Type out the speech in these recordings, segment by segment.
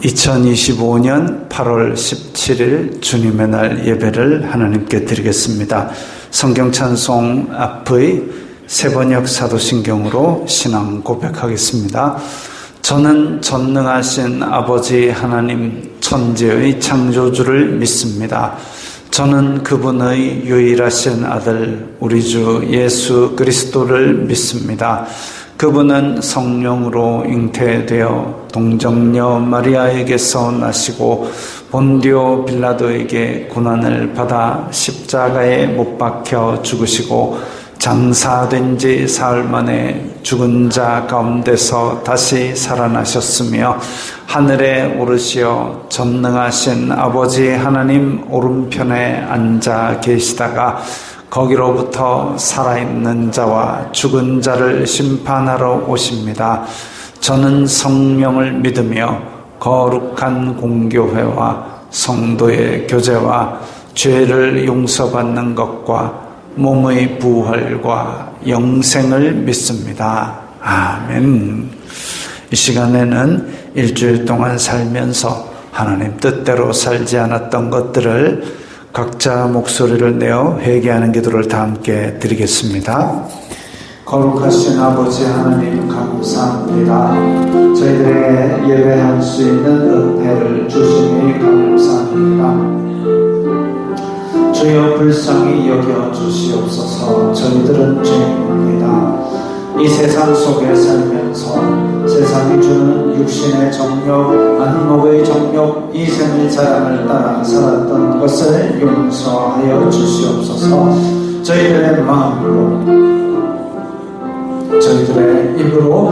2025년 8월 17일 주님의 날 예배를 하나님께 드리겠습니다. 성경 찬송 앞의 세번역 사도신경으로 신앙 고백하겠습니다. 저는 전능하신 아버지 하나님 천지의 창조주를 믿습니다. 저는 그분의 유일하신 아들 우리 주 예수 그리스도를 믿습니다. 그분은 성령으로 잉태되어 동정녀 마리아에게서 나시고 본디오 빌라도에게 고난을 받아 십자가에 못 박혀 죽으시고 장사된 지 사흘 만에 죽은 자 가운데서 다시 살아나셨으며 하늘에 오르시어 전능하신 아버지 하나님 오른편에 앉아 계시다가 거기로부터 살아있는 자와 죽은 자를 심판하러 오십니다. 저는 성령을 믿으며 거룩한 공교회와 성도의 교제와 죄를 용서받는 것과 몸의 부활과 영생을 믿습니다. 아멘. 이 시간에는 일주일 동안 살면서 하나님 뜻대로 살지 않았던 것들을 각자 목소리를 내어 회개하는 기도를 다 함께 드리겠습니다. 거룩하신 아버지 하나님 감사합니다. 저희들에게 예배할 수 있는 은혜를 주시니 감사합니다. 주여 불쌍히 여겨주시옵소서. 저희들은 죄인입니다. 이 세상 속에 살면서 세상이 주는 육신의 정욕, 안목의 정욕, 이생의 자랑을 따라 살았던 것을 용서하여 주시옵소서. 저희들의 마음으로, 저희들의 입으로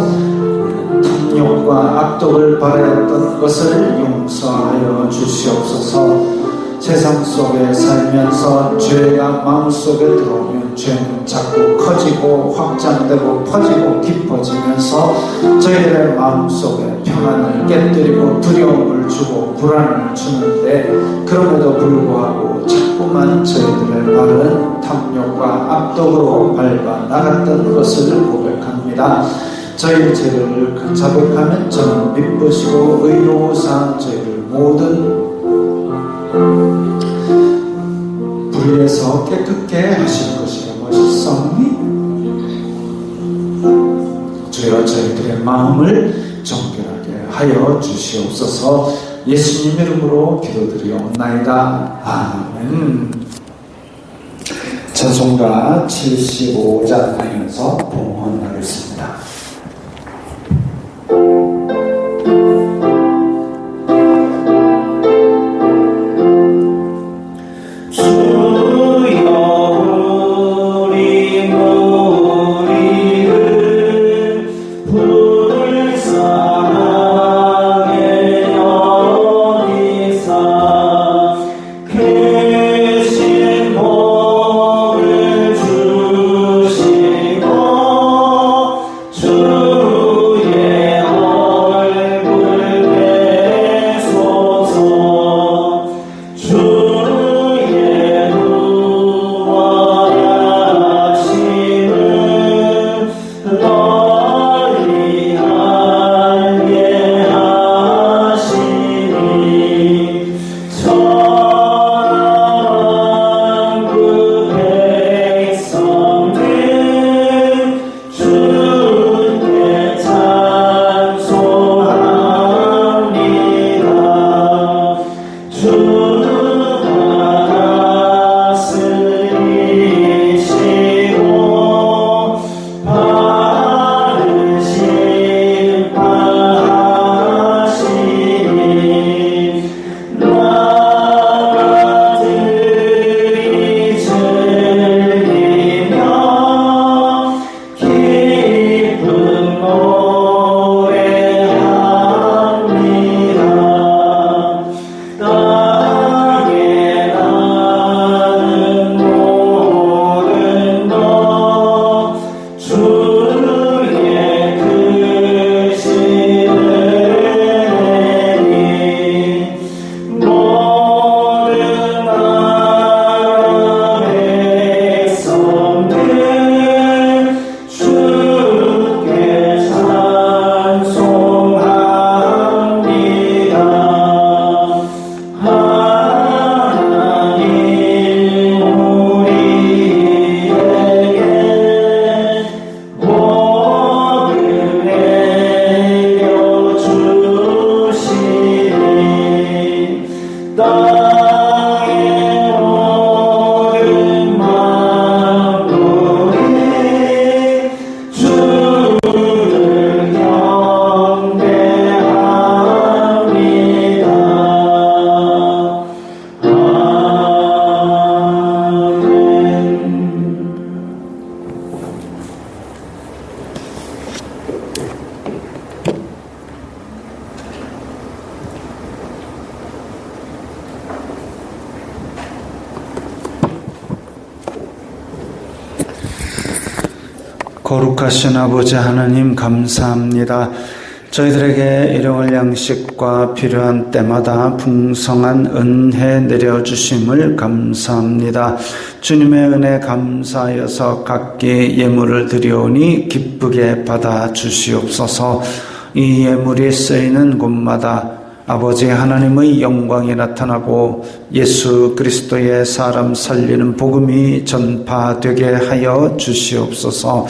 탐욕과 악독을 바라였던 것을 용서하여 주시옵소서. 세상 속에 살면서 죄가 마음속에 들어오면 죄는 자꾸 커지고 확장되고 퍼지고 깊어지면서 저희들의 마음속에 평안을 깨뜨리고 두려움을 주고 불안을 주는데, 그럼에도 불구하고 자꾸만 저희들의 발은 탐욕과 악독으로 밟아 나갔던 것을 고백합니다. 저희 죄를 자백하면 저는 미쁘시고 의로우사 저희를 모든 불의에서 깨끗게 하실 것이라고 하셨사오니 주여 저희들의 마음을 정결하게 하여 주시옵소서. 예수님 이름으로 기도드리옵나이다. 아멘. 찬송가 75장 하면서 봉헌하겠습니다. 주시고 거룩하신 아버지 하나님 감사합니다. 저희들에게 일용할 양식과 필요한 때마다 풍성한 은혜 내려주심을 감사합니다. 주님의 은혜 감사하여서 각기 예물을 드려오니 기쁘게 받아 주시옵소서. 이 예물이 쓰이는 곳마다 아버지 하나님의 영광이 나타나고 예수 그리스도의 사람 살리는 복음이 전파되게 하여 주시옵소서.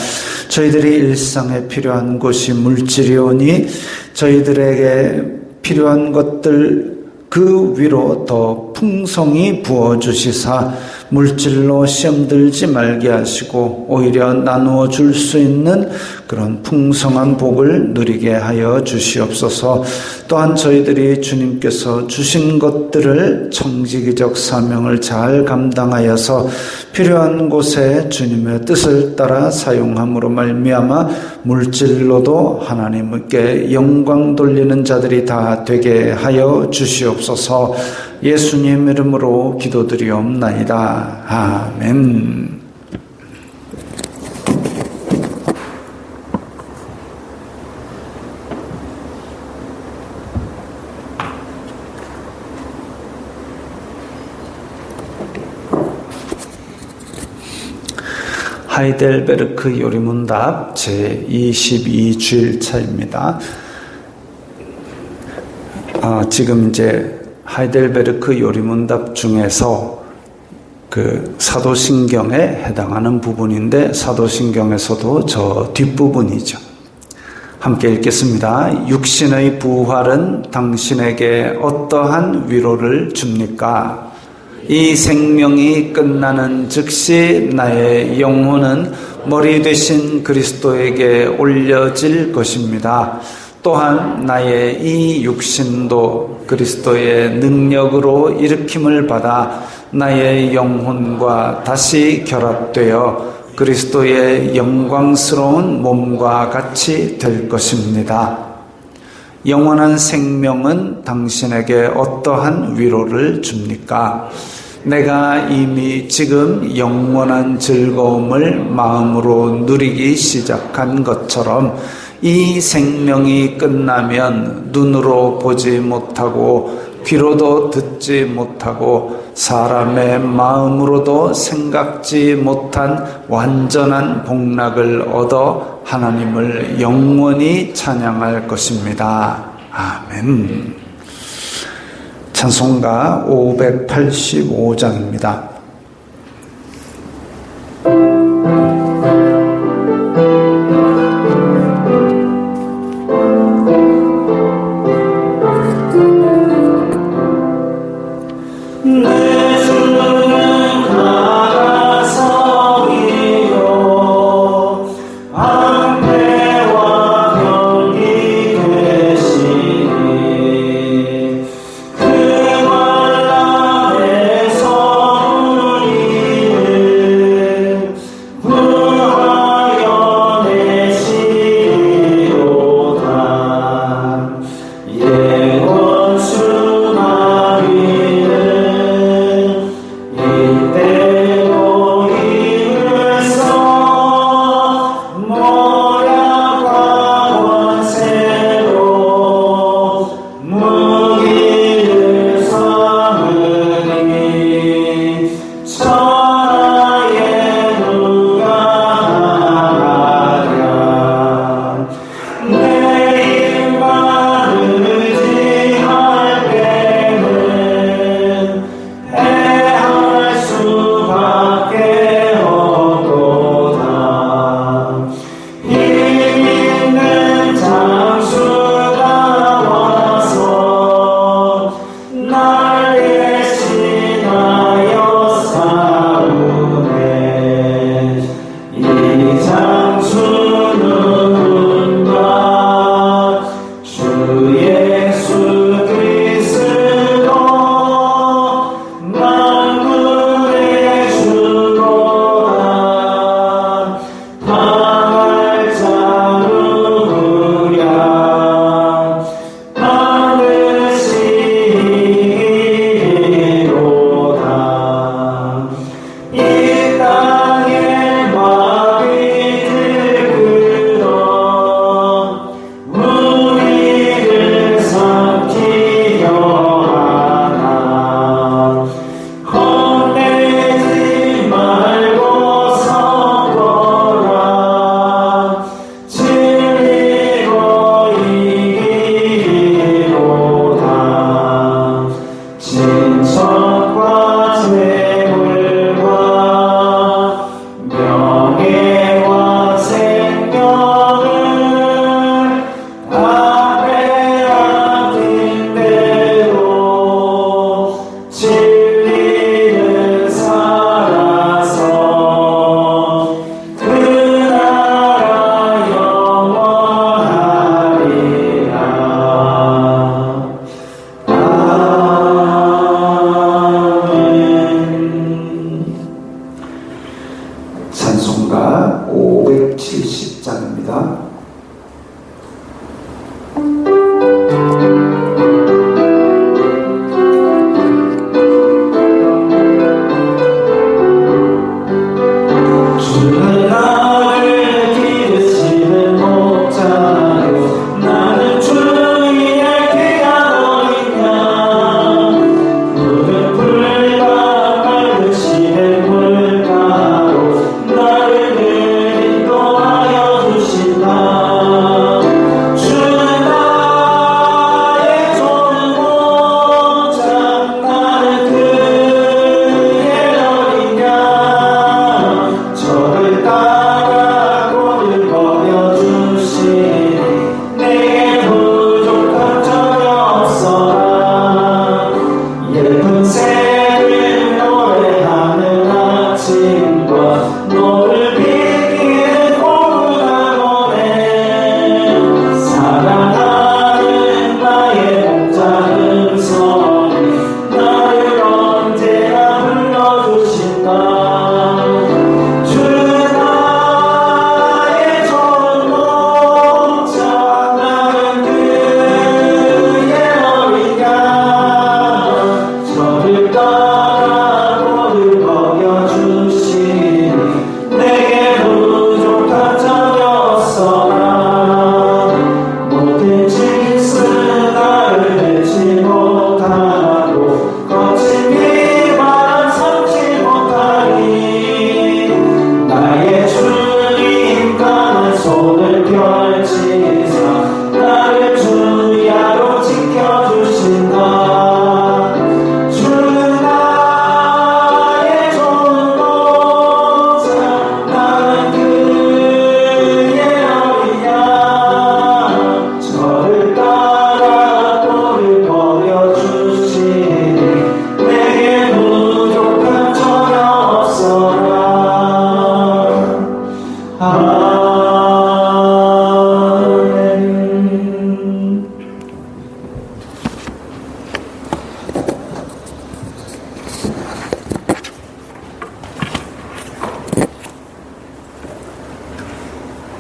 저희들이 일상에 필요한 것이 물질이오니 저희들에게 필요한 것들 그 위로 더 풍성히 부어주시사 물질로 시험 들지 말게 하시고 오히려 나누어 줄 수 있는 그런 풍성한 복을 누리게 하여 주시옵소서. 또한 저희들이 주님께서 주신 것들을 청지기적 사명을 잘 감당하여서 필요한 곳에 주님의 뜻을 따라 사용함으로 말미암아 물질로도 하나님께 영광 돌리는 자들이 다 되게 하여 주시옵소서. 예수님 이름으로 기도드리옵나이다. 아멘. 하이델베르크 요리문답 제22주일차입니다. 지금 이제 하이델베르크 요리문답 중에서 그 사도신경에 해당하는 부분인데 사도신경에서도 저 뒷부분이죠. 함께 읽겠습니다. 육신의 부활은 당신에게 어떠한 위로를 줍니까? 이 생명이 끝나는 즉시 나의 영혼은 머리 되신 그리스도에게 올려질 것입니다. 또한 나의 이 육신도 그리스도의 능력으로 일으킴을 받아 나의 영혼과 다시 결합되어 그리스도의 영광스러운 몸과 같이 될 것입니다. 영원한 생명은 당신에게 어떠한 위로를 줍니까? 내가 이미 지금 영원한 즐거움을 마음으로 누리기 시작한 것처럼 이 생명이 끝나면 눈으로 보지 못하고 귀로도 듣지 못하고 사람의 마음으로도 생각지 못한 완전한 복락을 얻어 하나님을 영원히 찬양할 것입니다. 아멘. 찬송가 585장입니다. 그 관람에서 찬송가 570장입니다.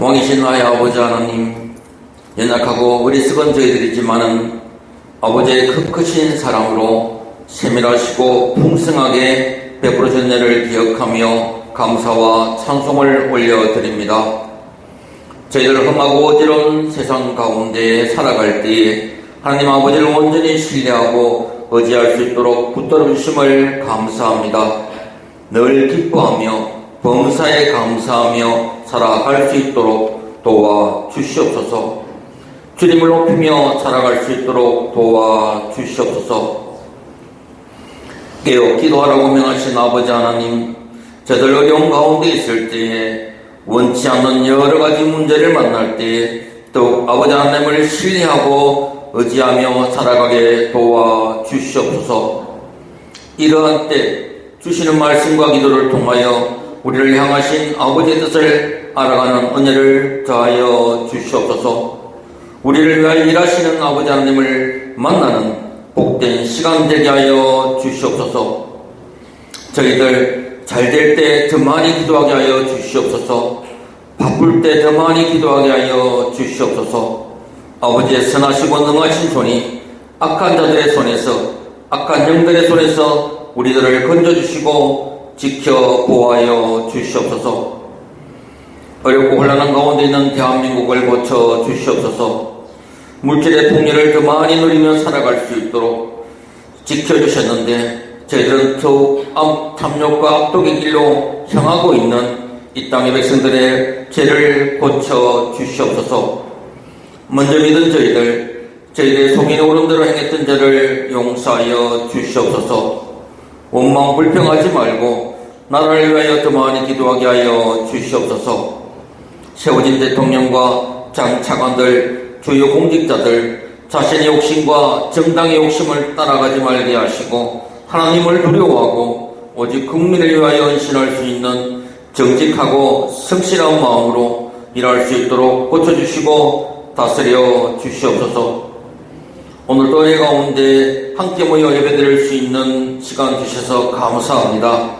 왕이신 나의 아버지 하나님, 연약하고 어리석은 저희들이지만은 아버지의 크신 사랑으로 세밀하시고 풍성하게 베풀어준 은혜를 기억하며 감사와 찬송을 올려드립니다. 저희들 험하고 어지러운 세상 가운데 살아갈 때에 하나님 아버지를 온전히 신뢰하고 의지할 수 있도록 붙들어 주심을 감사합니다. 늘 기뻐하며 범사에 감사하며 살아갈 수 있도록 도와주시옵소서. 주님을 높이며 살아갈 수 있도록 도와주시옵소서. 깨어 기도하라고 명하신 아버지 하나님, 저들 어려운 가운데 있을 때에 원치 않는 여러 가지 문제를 만날 때에 더욱 아버지 하나님을 신뢰하고 의지하며 살아가게 도와주시옵소서. 이러한 때 주시는 말씀과 기도를 통하여 우리를 향하신 아버지의 뜻을 알아가는 은혜를 더하여 주시옵소서. 우리를 위하여 일하시는 아버지 하나님을 만나는 복된 시간 되게 하여 주시옵소서. 저희들 잘 될 때 더 많이 기도하게 하여 주시옵소서. 바쁠 때 더 많이 기도하게 하여 주시옵소서. 아버지의 선하시고 능하신 손이 악한 자들의 손에서, 악한 영들의 손에서 우리들을 건져주시고 지켜 보호하여 주시옵소서. 어렵고 혼란한 가운데 있는 대한민국을 고쳐 주시옵소서. 물질의 풍요를 더 많이 누리며 살아갈 수 있도록 지켜주셨는데 저희들은 더욱 탐욕과 악독의 길로 향하고 있는 이 땅의 백성들의 죄를 고쳐 주시옵소서. 먼저 믿은 저희들의 속인의 오른대로 행했던 죄를 용서하여 주시옵소서. 원망 불평하지 말고 나라를 위하여 더 많이 기도하게 하여 주시옵소서. 세워진 대통령과 장차관들, 주요 공직자들 자신의 욕심과 정당의 욕심을 따라가지 말게 하시고 하나님을 두려워하고 오직 국민을 위하여 헌신할 수 있는 정직하고 성실한 마음으로 일할 수 있도록 고쳐주시고 다스려 주시옵소서. 오늘도 내 가운데 함께 모여 예배드릴 수 있는 시간 주셔서 감사합니다.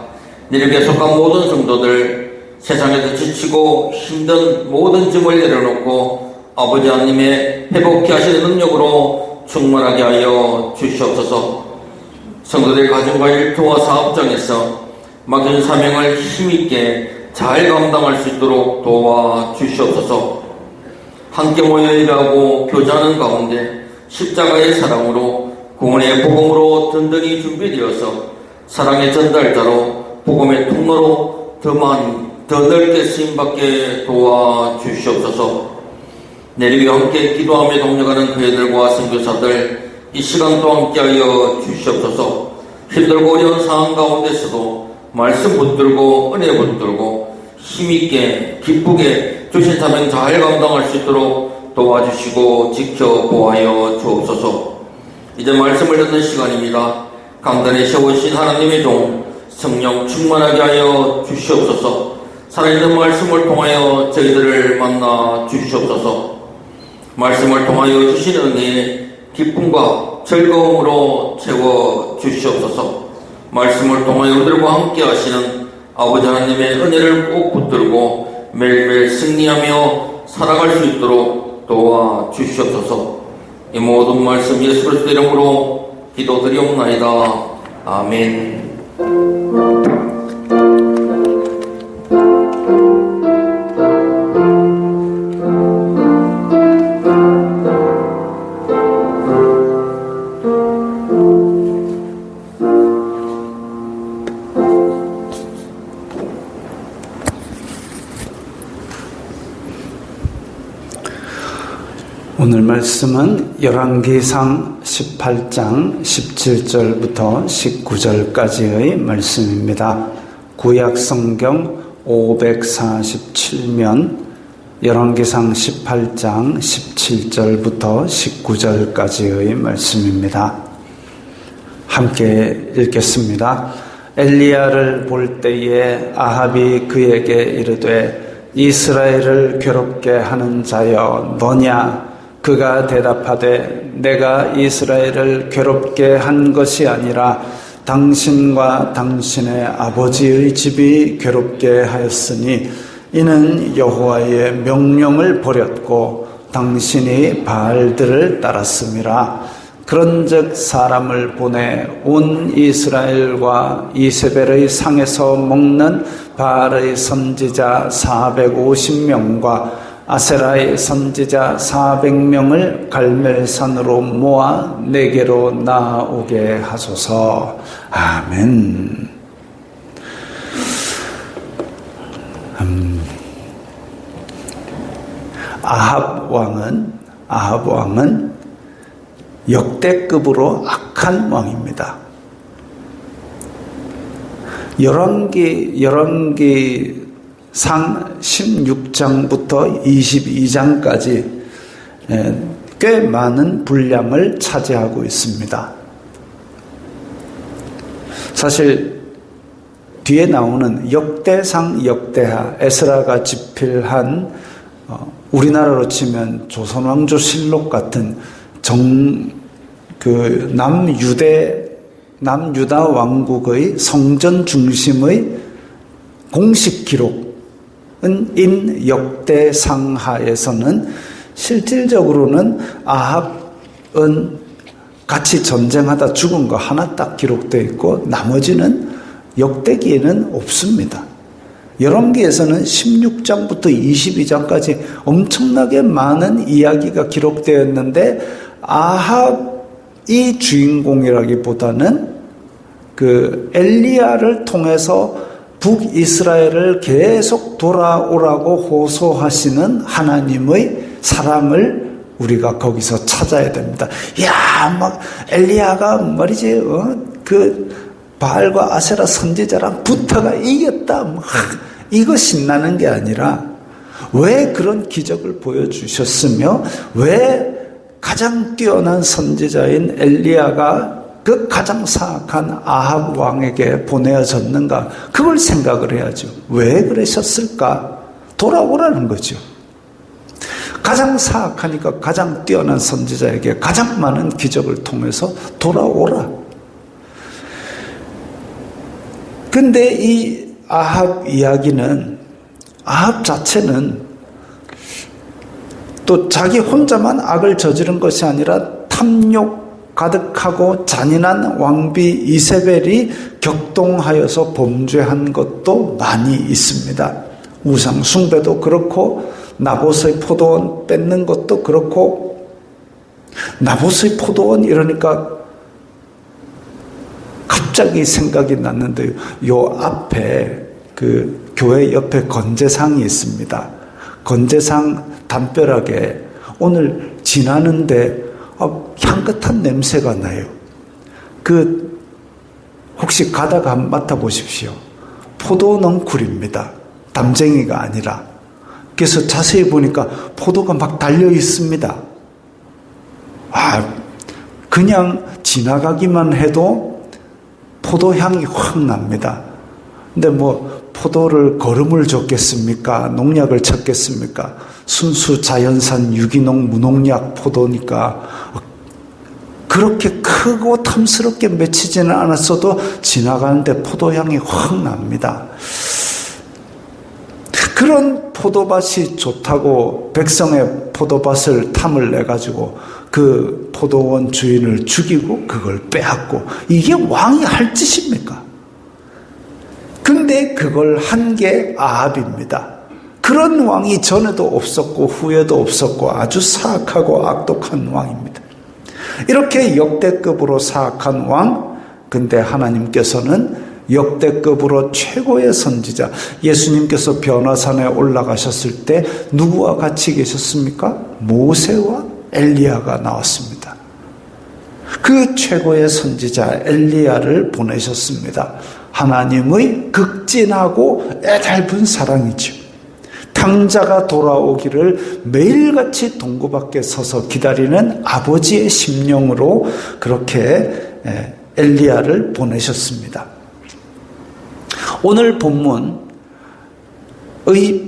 이렇게 속한 모든 성도들 세상에서 지치고 힘든 모든 짐을 내려놓고 아버지 하나님의 회복케 하시는 능력으로 충만하게 하여 주시옵소서. 성도들 가정과 일터와 사업장에서 맡긴 사명을 힘있게 잘 감당할 수 있도록 도와주시옵소서. 함께 모여 일하고 교제하는 가운데 십자가의 사랑으로 구원의 복음으로 든든히 준비되어서 사랑의 전달자로 복음의 통로로 더 많이 더 넓게 쓰임받게 도와주시옵소서. 내일 함께 기도하며 동력하는 그 애들과 선교사들 이 시간도 함께하여 주시옵소서. 힘들고 어려운 상황 가운데서도 말씀 붙들고 은혜 붙들고 힘있게 기쁘게 주신 사명 잘 감당할 수 있도록 도와주시고 지켜보아여 주옵소서. 이제 말씀을 듣는 시간입니다. 강단에 세우신 하나님의 종 성령 충만하게 하여 주시옵소서. 살아있는 말씀을 통하여 저희들을 만나 주시옵소서. 말씀을 통하여 주신 은혜에 기쁨과 즐거움으로 채워 주시옵소서. 말씀을 통하여 우리들과 함께 하시는 아버지 하나님의 은혜를 꼭 붙들고 매일매일 승리하며 살아갈 수 있도록 도와주시옵소서. 이 모든 말씀 예수 그리스도 이름으로 기도드리옵나이다. 아멘. 오늘 말씀은 열왕기상 18장 17절부터 19절까지의 말씀입니다. 구약 성경 547면 열왕기상 18장 17절부터 19절까지의 말씀입니다. 함께 읽겠습니다. 엘리야를 볼 때에 아합이 그에게 이르되 이스라엘을 괴롭게 하는 자여 너냐? 그가 대답하되 내가 이스라엘을 괴롭게 한 것이 아니라 당신과 당신의 아버지의 집이 괴롭게 하였으니 이는 여호와의 명령을 버렸고 당신이 바알들을 따랐음이라. 그런즉 사람을 보내 온 이스라엘과 이세벨의 상에서 먹는 바알의 선지자 450명과 아세라의 선지자 400명을 갈멜산으로 모아 내게로 나오게 하소서. 아멘. 아합 왕은 역대급으로 악한 왕입니다. 열왕기상 16장부터 22장까지 꽤 많은 분량을 차지하고 있습니다. 사실 뒤에 나오는 역대상, 역대하, 에스라가 집필한 우리나라로 치면 조선왕조실록 같은 남유다 왕국의 성전 중심의 공식 기록은 인 역대상하에서는 실질적으로는 아합은 같이 전쟁하다 죽은 거 하나 딱 기록되어 있고 나머지는 역대기에는 없습니다. 열왕기에서는 16장부터 22장까지 엄청나게 많은 이야기가 기록되어 있는데 아합이 주인공이라기보다는 그 엘리야를 통해서 북이스라엘을 계속 돌아오라고 호소하시는 하나님의 사랑을 우리가 거기서 찾아야 됩니다. 엘리야가 말이지, 그 바알과 아세라 선지자랑 붙어가 이겼다. 이거 신나는 게 아니라 왜 그런 기적을 보여주셨으며 왜 가장 뛰어난 선지자인 엘리야가 그 가장 사악한 아합 왕에게 보내어졌는가? 그걸 생각을 해야죠. 왜 그러셨을까? 돌아오라는 거죠. 가장 사악하니까 가장 뛰어난 선지자에게 가장 많은 기적을 통해서 돌아오라. 근데 이 아합 이야기는 아합 자체는 또 자기 혼자만 악을 저지른 것이 아니라 탐욕 가득하고 잔인한 왕비 이세벨이 격동하여서 범죄한 것도 많이 있습니다. 우상 숭배도 그렇고 나봇의 포도원 뺏는 것도 그렇고, 나봇의 포도원 이러니까 갑자기 생각이 났는데요. 요 앞에 그 교회 옆에 건재상이 있습니다. 건재상 담벼락에 오늘 지나는데 향긋한 냄새가 나요. 혹시 가다가 한번 맡아보십시오. 포도 넝쿨입니다. 담쟁이가 아니라. 그래서 자세히 보니까 포도가 막 달려 있습니다. 그냥 지나가기만 해도 포도 향이 확 납니다. 근데 포도를 거름을 줬겠습니까? 농약을 쳤겠습니까? 순수 자연산 유기농 무농약 포도니까 그렇게 크고 탐스럽게 맺히지는 않았어도 지나가는데 포도향이 확 납니다. 그런 포도밭이 좋다고 백성의 포도밭을 탐을 내가지고 그 포도원 주인을 죽이고 그걸 빼앗고, 이게 왕이 할 짓입니까? 근데 그걸 한 게 아합입니다. 그런 왕이 전에도 없었고 후에도 없었고 아주 사악하고 악독한 왕입니다. 이렇게 역대급으로 사악한 왕, 근데 하나님께서는 역대급으로 최고의 선지자, 예수님께서 변화산에 올라가셨을 때 누구와 같이 계셨습니까? 모세와 엘리야가 나왔습니다. 그 최고의 선지자 엘리야를 보내셨습니다. 하나님의 극진하고 애달픈 사랑이죠. 탕자가 돌아오기를 매일같이 동구 밖에 서서 기다리는 아버지의 심령으로 그렇게 엘리야를 보내셨습니다. 오늘 본문의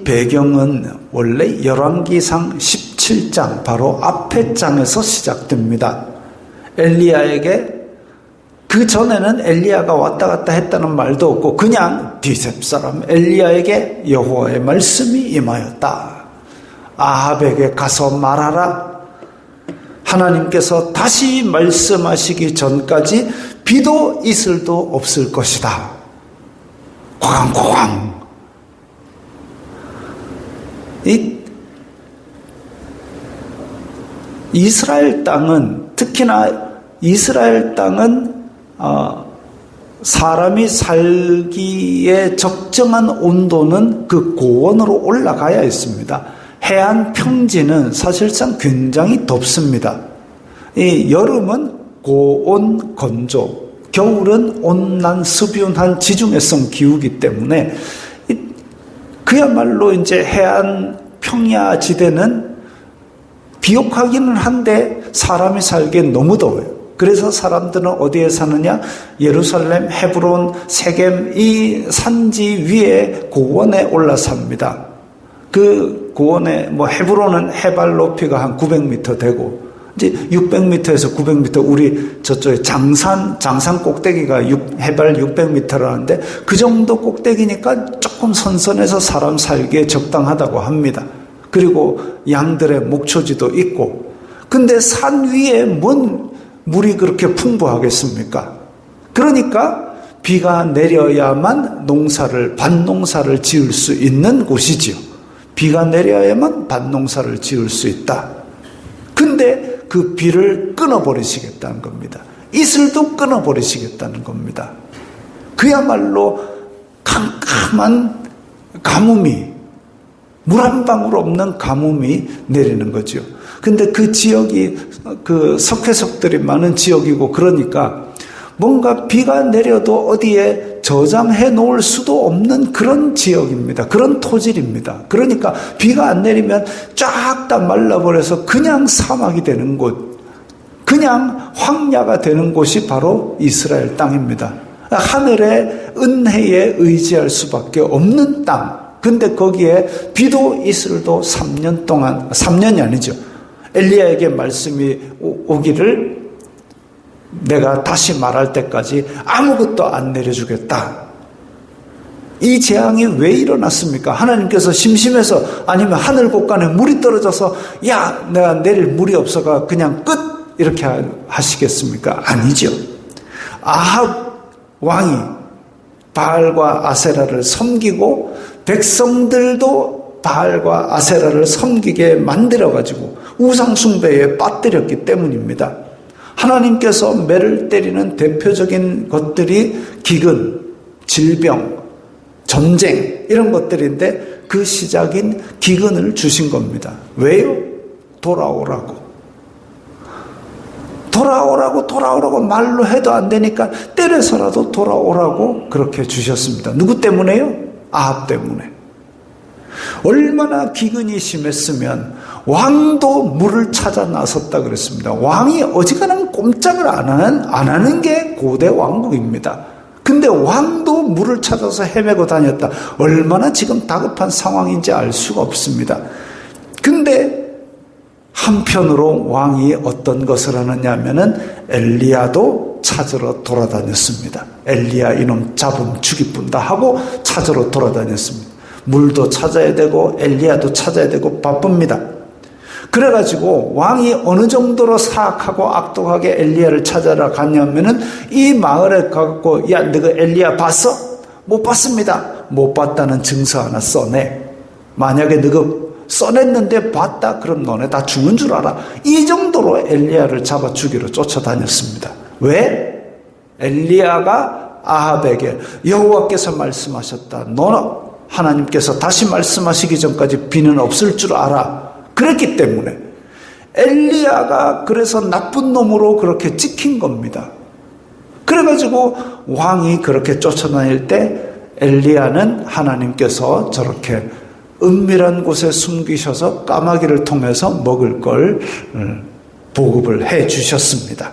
배경은 원래 열왕기상 17장 바로 앞에 장에서 시작됩니다. 엘리야에게, 그 전에는 엘리야가 왔다 갔다 했다는 말도 없고 그냥 디셉 사람 엘리야에게 여호와의 말씀이 임하였다. 아합에게 가서 말하라. 하나님께서 다시 말씀하시기 전까지 비도 이슬도 없을 것이다. 고강고강. 이스라엘 땅은, 특히나 이스라엘 땅은 사람이 살기에 적정한 온도는 그 고온으로 올라가야 했습니다. 해안 평지는 사실상 굉장히 덥습니다. 여름은 고온 건조, 겨울은 온난 습윤한 지중해성 기후이기 때문에 그야말로 이제 해안 평야 지대는 비옥하기는 한데 사람이 살기엔 너무 더워요. 그래서 사람들은 어디에 사느냐? 예루살렘, 헤브론, 세겜 이 산지 위에 고원에 올라 삽니다. 그 고원에 헤브론은 해발 높이가 한 900m 되고 이제 600m에서 900m, 우리 저쪽에 장산 꼭대기가 해발 600m라는데 그 정도 꼭대기니까 조금 선선해서 사람 살기에 적당하다고 합니다. 그리고 양들의 목초지도 있고. 근데 산 위에 뭔 물이 그렇게 풍부하겠습니까? 그러니까 비가 내려야만 밭농사를 지을 수 있는 곳이지요. 비가 내려야만 밭농사를 지을 수 있다. 근데 그 비를 끊어버리시겠다는 겁니다. 이슬도 끊어버리시겠다는 겁니다. 그야말로 캄캄한 가뭄이, 물 한 방울 없는 가뭄이 내리는 거죠. 근데 그 지역이 그 석회석들이 많은 지역이고 그러니까 뭔가 비가 내려도 어디에 저장해 놓을 수도 없는 그런 지역입니다. 그런 토질입니다. 그러니까 비가 안 내리면 쫙 다 말라버려서 그냥 사막이 되는 곳, 그냥 황야가 되는 곳이 바로 이스라엘 땅입니다. 하늘의 은혜에 의지할 수밖에 없는 땅. 근데 거기에 비도 이슬도 3년 동안, 3년이 아니죠. 엘리야에게 말씀이 오기를 내가 다시 말할 때까지 아무것도 안 내려주겠다. 이 재앙이 왜 일어났습니까? 하나님께서 심심해서 아니면 하늘 곳간에 물이 떨어져서 야 내가 내릴 물이 없어가 그냥 끝 이렇게 하시겠습니까? 아니죠. 아합 왕이 바알과 아세라를 섬기고 백성들도 바알과 아세라를 섬기게 만들어가지고 우상숭배에 빠뜨렸기 때문입니다. 하나님께서 매를 때리는 대표적인 것들이 기근, 질병, 전쟁 이런 것들인데 그 시작인 기근을 주신 겁니다. 왜요? 돌아오라고 말로 해도 안 되니까 때려서라도 돌아오라고 그렇게 주셨습니다. 누구 때문에요? 아합 때문에. 얼마나 기근이 심했으면 왕도 물을 찾아 나섰다 그랬습니다. 왕이 어지간하면 꼼짝을 안 하는 게 고대 왕국입니다. 근데 왕도 물을 찾아서 헤매고 다녔다. 얼마나 지금 다급한 상황인지 알 수가 없습니다. 근데 한편으로 왕이 어떤 것을 하느냐면은 엘리야도 찾으러 돌아다녔습니다. 엘리야 이놈 잡으면 죽이뿐다 하고 찾으러 돌아다녔습니다. 물도 찾아야 되고 엘리야도 찾아야 되고 바쁩니다. 그래가지고 왕이 어느 정도로 사악하고 악독하게 엘리야를 찾아라 갔냐면은 이 마을에 가고 야 너가 엘리야 봤어? 못 봤습니다. 못 봤다는 증서 하나 써내. 만약에 너가 써냈는데 봤다? 그럼 너네 다 죽은 줄 알아. 이 정도로 엘리야를 잡아 죽이러 쫓아다녔습니다. 왜? 엘리야가 아합에게 여호와께서 말씀하셨다. 너는 하나님께서 다시 말씀하시기 전까지 비는 없을 줄 알아. 그랬기 때문에 엘리야가 그래서 나쁜 놈으로 그렇게 찍힌 겁니다. 그래가지고 왕이 그렇게 쫓아다닐 때 엘리야는 하나님께서 저렇게 은밀한 곳에 숨기셔서 까마귀를 통해서 먹을 걸 보급을 해 주셨습니다.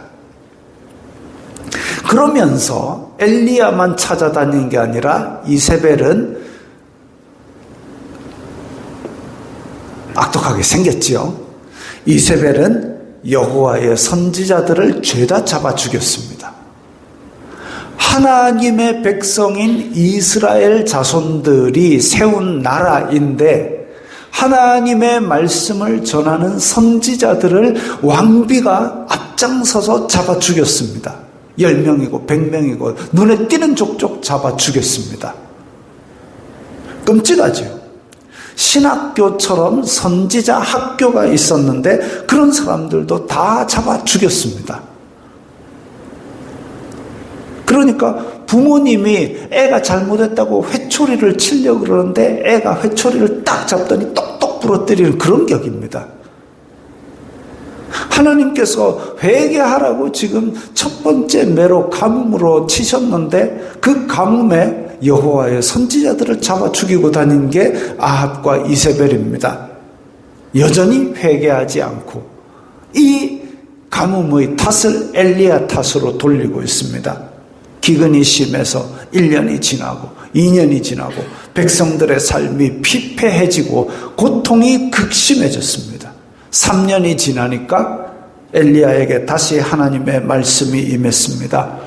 그러면서 엘리야만 찾아다닌 게 아니라 이세벨은 악독하게 생겼지요. 이세벨은 여호와의 선지자들을 죄다 잡아 죽였습니다. 하나님의 백성인 이스라엘 자손들이 세운 나라인데 하나님의 말씀을 전하는 선지자들을 왕비가 앞장서서 잡아 죽였습니다. 10명이고 100명이고 눈에 띄는 족족 잡아 죽였습니다. 끔찍하죠. 신학교처럼 선지자 학교가 있었는데 그런 사람들도 다 잡아 죽였습니다. 그러니까 부모님이 애가 잘못했다고 회초리를 치려고 그러는데 애가 회초리를 딱 잡더니 똑똑 부러뜨리는 그런 격입니다. 하나님께서 회개하라고 지금 첫 번째 매로 가뭄으로 치셨는데 그 가뭄에 여호와의 선지자들을 잡아 죽이고 다닌 게 아합과 이세벨입니다. 여전히 회개하지 않고 이 가뭄의 탓을 엘리야 탓으로 돌리고 있습니다. 기근이 심해서 1년이 지나고 2년이 지나고 백성들의 삶이 피폐해지고 고통이 극심해졌습니다. 3년이 지나니까 엘리야에게 다시 하나님의 말씀이 임했습니다.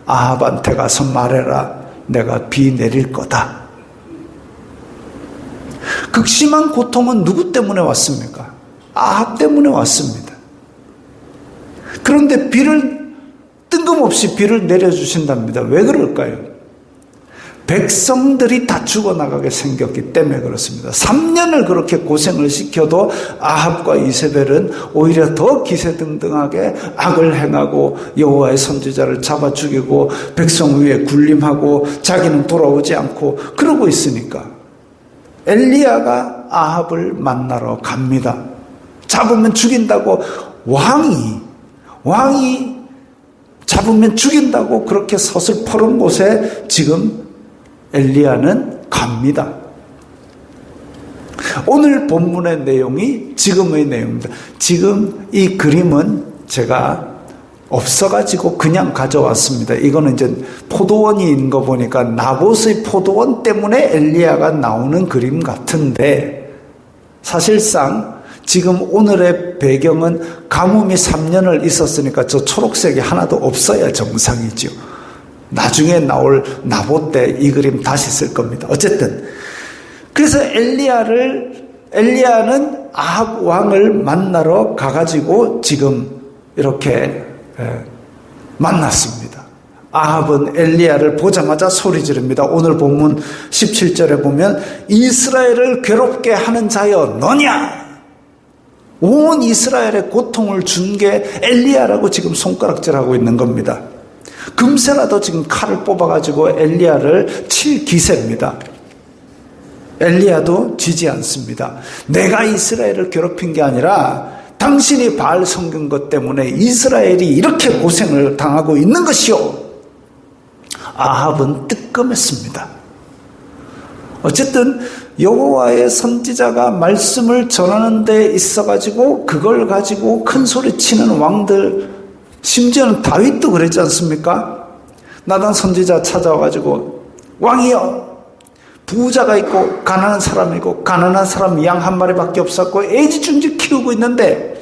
아합한테 가서 말해라. 내가 비 내릴 거다. 극심한 고통은 누구 때문에 왔습니까? 아합 때문에 왔습니다. 그런데 뜬금없이 비를 내려주신답니다. 왜 그럴까요? 백성들이 다 죽어나가게 생겼기 때문에 그렇습니다. 3년을 그렇게 고생을 시켜도 아합과 이세벨은 오히려 더 기세등등하게 악을 행하고 여호와의 선지자를 잡아 죽이고 백성 위에 군림하고 자기는 돌아오지 않고 그러고 있으니까 엘리야가 아합을 만나러 갑니다. 잡으면 죽인다고 왕이 잡으면 죽인다고 그렇게 서슬퍼른 곳에 지금 엘리야는 갑니다. 오늘 본문의 내용이 지금의 내용입니다. 지금 이 그림은 제가 없어가지고 그냥 가져왔습니다. 이거는 이제 포도원이 있는 거 보니까 나봇의 포도원 때문에 엘리야가 나오는 그림 같은데 사실상 지금 오늘의 배경은 가뭄이 3년을 있었으니까 저 초록색이 하나도 없어야 정상이죠. 나중에 나올 나봇 때 이 그림 다시 쓸 겁니다. 어쨌든 그래서 엘리야는 아합 왕을 만나러 가가지고 지금 이렇게 만났습니다. 아합은 엘리야를 보자마자 소리 지릅니다. 오늘 본문 17절에 보면 이스라엘을 괴롭게 하는 자여 너냐? 온 이스라엘에 고통을 준 게 엘리야라고 지금 손가락질하고 있는 겁니다. 금세라도 지금 칼을 뽑아가지고 엘리야를 칠 기세입니다. 엘리야도 지지 않습니다. 내가 이스라엘을 괴롭힌 게 아니라 당신이 바알 섬긴 것 때문에 이스라엘이 이렇게 고생을 당하고 있는 것이요. 아합은 뜨끔했습니다. 어쨌든 여호와의 선지자가 말씀을 전하는 데 있어가지고 그걸 가지고 큰 소리 치는 왕들, 심지어는 다윗도 그랬지 않습니까? 나단 선지자 찾아와가지고 왕이여, 부자가 있고 가난한 사람이고 가난한 사람 양 한 마리밖에 없었고 애지중지 키우고 있는데,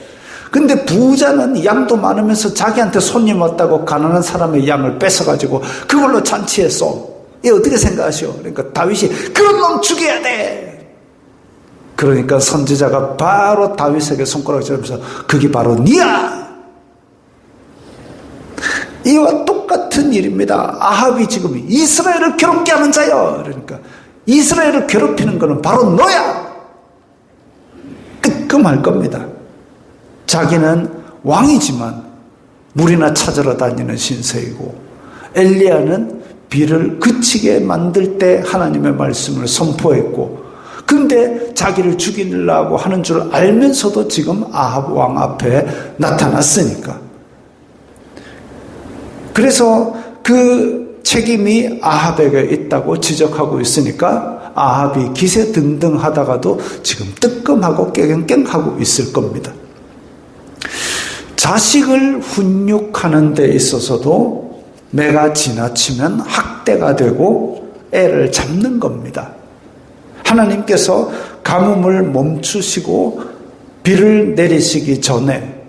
근데 부자는 양도 많으면서 자기한테 손님 왔다고 가난한 사람의 양을 뺏어가지고 그걸로 잔치했어. 이 어떻게 생각하시오? 그러니까 다윗이 그런 놈 죽여야 돼. 그러니까 선지자가 바로 다윗에게 손가락질하면서 그게 바로 니야. 이와 똑같은 일입니다. 아합이 지금 이스라엘을 괴롭게 하는 자여. 그러니까 이스라엘을 괴롭히는 것은 바로 너야. 뜨끔할 겁니다. 자기는 왕이지만 물이나 찾으러 다니는 신세이고, 엘리야는 비를 그치게 만들 때 하나님의 말씀을 선포했고, 근데 자기를 죽이려고 하는 줄 알면서도 지금 아합 왕 앞에 나타났으니까. 그래서 그 책임이 아합에게 있다고 지적하고 있으니까 아합이 기세등등하다가도 지금 뜨끔하고 깨갱깽하고 있을 겁니다. 자식을 훈육하는 데 있어서도 내가 지나치면 학대가 되고 애를 잡는 겁니다. 하나님께서 가뭄을 멈추시고 비를 내리시기 전에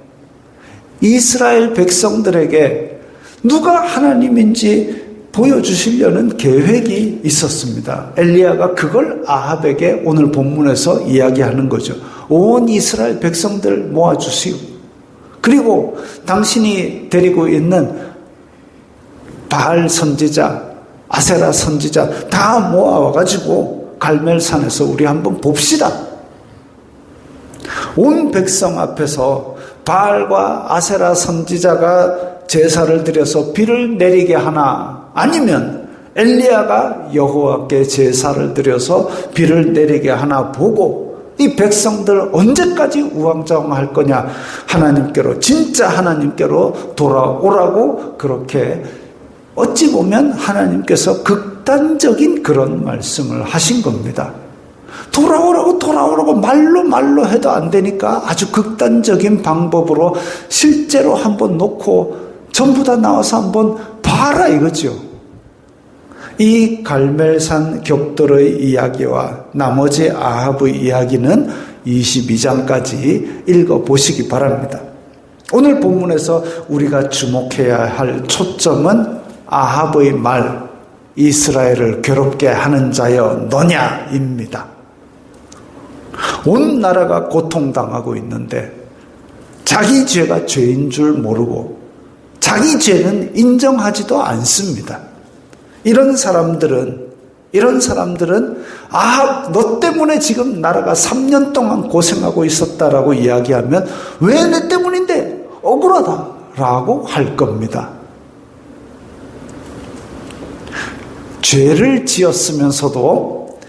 이스라엘 백성들에게 누가 하나님인지 보여주시려는 계획이 있었습니다. 엘리야가 그걸 아합에게 오늘 본문에서 이야기하는 거죠. 온 이스라엘 백성들 모아주시오. 그리고 당신이 데리고 있는 바알 선지자, 아세라 선지자 다 모아와가지고 갈멜산에서 우리 한번 봅시다. 온 백성 앞에서 바알과 아세라 선지자가 제사를 드려서 비를 내리게 하나, 아니면 엘리야가 여호와께 제사를 드려서 비를 내리게 하나 보고 이 백성들 언제까지 우왕좌왕할 거냐, 하나님께로, 진짜 하나님께로 돌아오라고 그렇게 어찌 보면 하나님께서 극단적인 그런 말씀을 하신 겁니다. 돌아오라고 말로 해도 안 되니까 아주 극단적인 방법으로 실제로 한번 놓고 전부 다 나와서 한번 봐라 이거죠. 이 갈멜산 격돌의 이야기와 나머지 아합의 이야기는 22장까지 읽어보시기 바랍니다. 오늘 본문에서 우리가 주목해야 할 초점은 아합의 말, 이스라엘을 괴롭게 하는 자여 너냐입니다. 온 나라가 고통당하고 있는데 자기 죄가 죄인 줄 모르고 자기 죄는 인정하지도 않습니다. 이런 사람들은 아합 너 때문에 지금 나라가 3년 동안 고생하고 있었다라고 이야기하면 왜 내 때문인데 억울하다라고 할 겁니다. 죄를 지었으면서도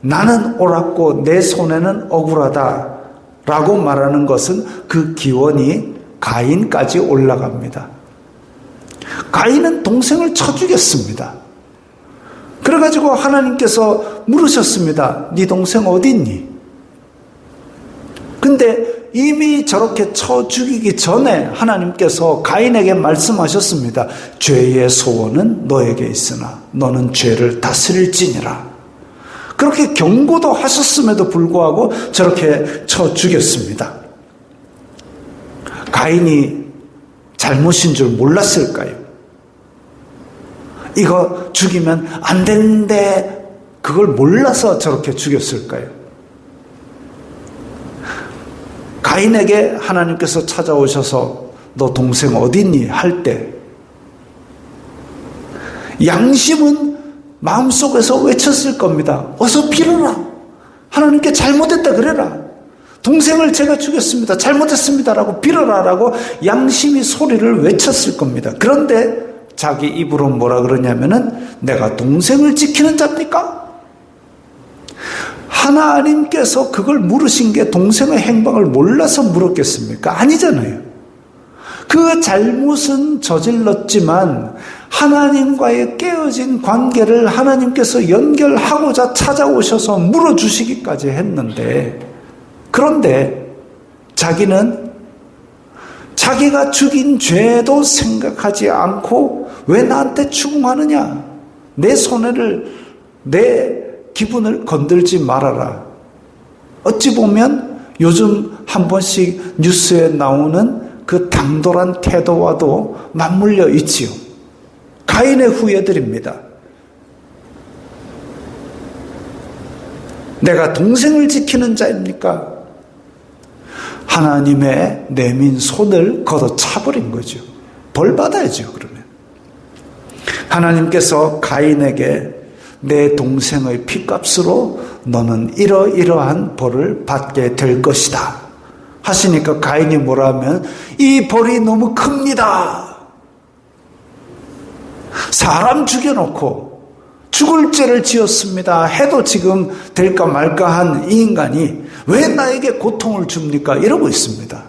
나는 옳았고 내 손에는 억울하다라고 말하는 것은 그 기원이 가인까지 올라갑니다. 가인은 동생을 쳐 죽였습니다. 그래가지고 하나님께서 물으셨습니다. 네 동생 어디 있니? 근데 이미 저렇게 쳐 죽이기 전에 하나님께서 가인에게 말씀하셨습니다. 죄의 소원은 너에게 있으나 너는 죄를 다스릴지니라. 그렇게 경고도 하셨음에도 불구하고 저렇게 쳐 죽였습니다. 가인이 잘못인 줄 몰랐을까요? 이거 죽이면 안 되는데 그걸 몰라서 저렇게 죽였을까요? 가인에게 하나님께서 찾아오셔서 너 동생 어딨니? 할 때 양심은 마음속에서 외쳤을 겁니다. 어서 빌어라. 하나님께 잘못했다 그래라. 동생을 제가 죽였습니다. 잘못했습니다라고 빌어라라고 양심이 소리를 외쳤을 겁니다. 그런데 자기 입으로 뭐라 그러냐면은 내가 동생을 지키는 자입니까? 하나님께서 그걸 물으신 게 동생의 행방을 몰라서 물었겠습니까? 아니잖아요. 그 잘못은 저질렀지만 하나님과의 깨어진 관계를 하나님께서 연결하고자 찾아오셔서 물어주시기까지 했는데, 그런데 자기는 자기가 죽인 죄도 생각하지 않고 왜 나한테 추궁하느냐? 내 손해를, 내 기분을 건들지 말아라. 어찌 보면 요즘 한 번씩 뉴스에 나오는 그 당돌한 태도와도 맞물려 있지요. 가인의 후예들입니다. 내가 동생을 지키는 자입니까? 하나님의 내민 손을 걷어차버린 거죠. 벌 받아야죠, 그러면. 하나님께서 가인에게 내 동생의 피값으로 너는 이러이러한 벌을 받게 될 것이다 하시니까 가인이 뭐라 하면 이 벌이 너무 큽니다. 사람 죽여놓고 죽을 죄를 지었습니다 해도 지금 될까 말까 한 이 인간이 왜 나에게 고통을 줍니까? 이러고 있습니다.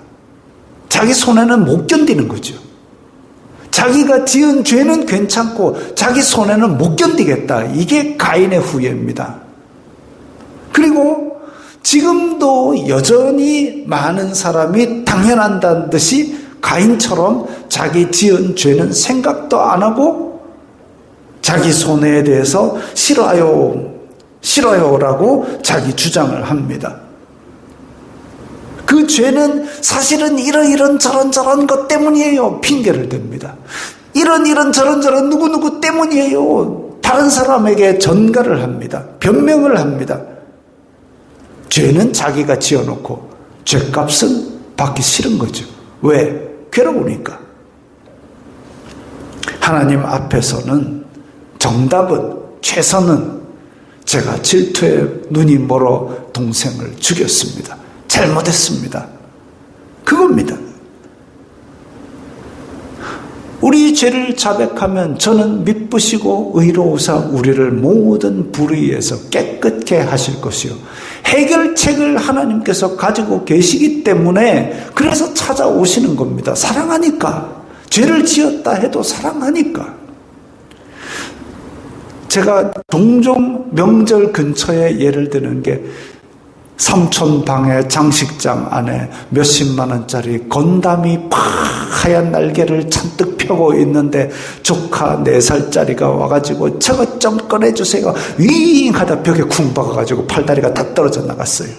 자기 손해는 못 견디는 거죠. 자기가 지은 죄는 괜찮고 자기 손해는 못 견디겠다. 이게 가인의 후예입니다. 그리고 지금도 여전히 많은 사람이 당연한다는 듯이 가인처럼 자기 지은 죄는 생각도 안 하고 자기 손해에 대해서 싫어요라고 자기 주장을 합니다. 그 죄는 사실은 이런 저런 것 때문이에요. 핑계를 댑니다. 이런 저런 누구 때문이에요. 다른 사람에게 전가를 합니다. 변명을 합니다. 죄는 자기가 지어놓고 죄값은 받기 싫은 거죠. 왜? 괴로우니까. 하나님 앞에서는 정답은, 최선은 제가 질투에 눈이 멀어 동생을 죽였습니다. 잘못했습니다. 그겁니다. 우리 죄를 자백하면 저는 미쁘시고 의로우사 우리를 모든 불의에서 깨끗게 하실 것이요. 해결책을 하나님께서 가지고 계시기 때문에 그래서 찾아오시는 겁니다. 사랑하니까. 죄를 지었다 해도 사랑하니까. 제가 종종 명절 근처에 예를 드는 게 삼촌 방의 장식장 안에 몇십만 원짜리 건담이 하얀 날개를 잔뜩 펴고 있는데 조카 4살짜리가 와가지고 저것 좀 꺼내주세요. 윙 하다 벽에 쿵 박아가지고 팔다리가 다 떨어져 나갔어요.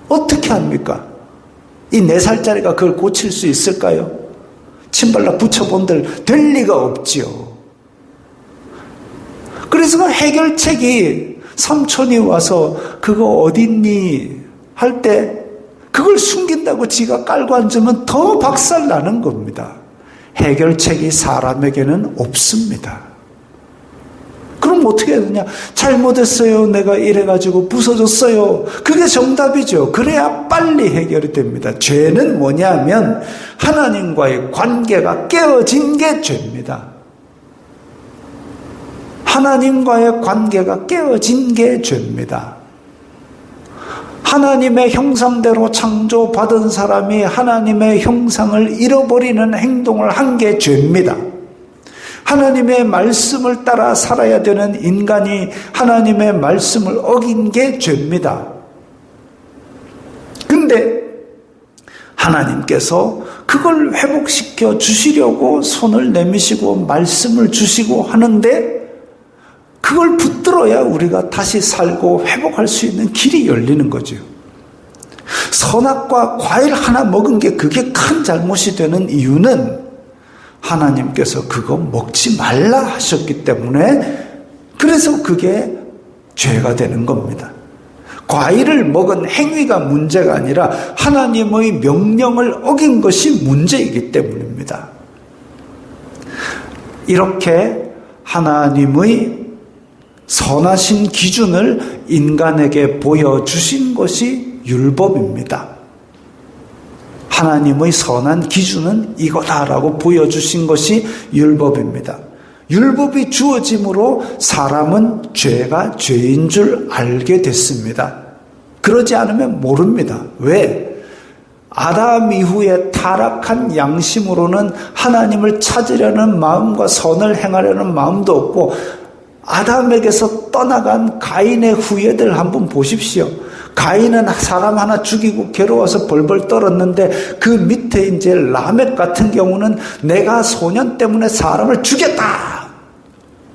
어떻게 합니까? 이 4살짜리가 그걸 고칠 수 있을까요? 침발라 붙여본들 될 리가 없지요. 그래서 그 해결책이 삼촌이 와서 그거 어딨니? 할 때 그걸 숨긴다고 지가 깔고 앉으면 더 박살 나는 겁니다. 해결책이 사람에게는 없습니다. 그럼 어떻게 해야 되냐? 잘못했어요. 내가 이래가지고 부서졌어요. 그게 정답이죠. 그래야 빨리 해결이 됩니다. 죄는 뭐냐면 하나님과의 관계가 깨어진 게 죄입니다. 하나님과의 관계가 깨어진 게 죄입니다. 하나님의 형상대로 창조받은 사람이 하나님의 형상을 잃어버리는 행동을 한 게 죄입니다. 하나님의 말씀을 따라 살아야 되는 인간이 하나님의 말씀을 어긴 게 죄입니다. 근데 하나님께서 그걸 회복시켜 주시려고 손을 내미시고 말씀을 주시고 하는데 그걸 붙들어야 우리가 다시 살고 회복할 수 있는 길이 열리는 거죠. 선악과 과일 하나 먹은 게 그게 큰 잘못이 되는 이유는 하나님께서 그거 먹지 말라 하셨기 때문에 그래서 그게 죄가 되는 겁니다. 과일을 먹은 행위가 문제가 아니라 하나님의 명령을 어긴 것이 문제이기 때문입니다. 이렇게 하나님의 선하신 기준을 인간에게 보여주신 것이 율법입니다. 하나님의 선한 기준은 이거다라고 보여주신 것이 율법입니다. 율법이 주어짐으로 사람은 죄가 죄인 줄 알게 됐습니다. 그러지 않으면 모릅니다. 왜? 아담 이후에 타락한 양심으로는 하나님을 찾으려는 마음과 선을 행하려는 마음도 없고, 아담에게서 떠나간 가인의 후예들 한번 보십시오. 가인은 사람 하나 죽이고 괴로워서 벌벌 떨었는데 그 밑에 이제 라멕 같은 경우는 내가 소년 때문에 사람을 죽였다.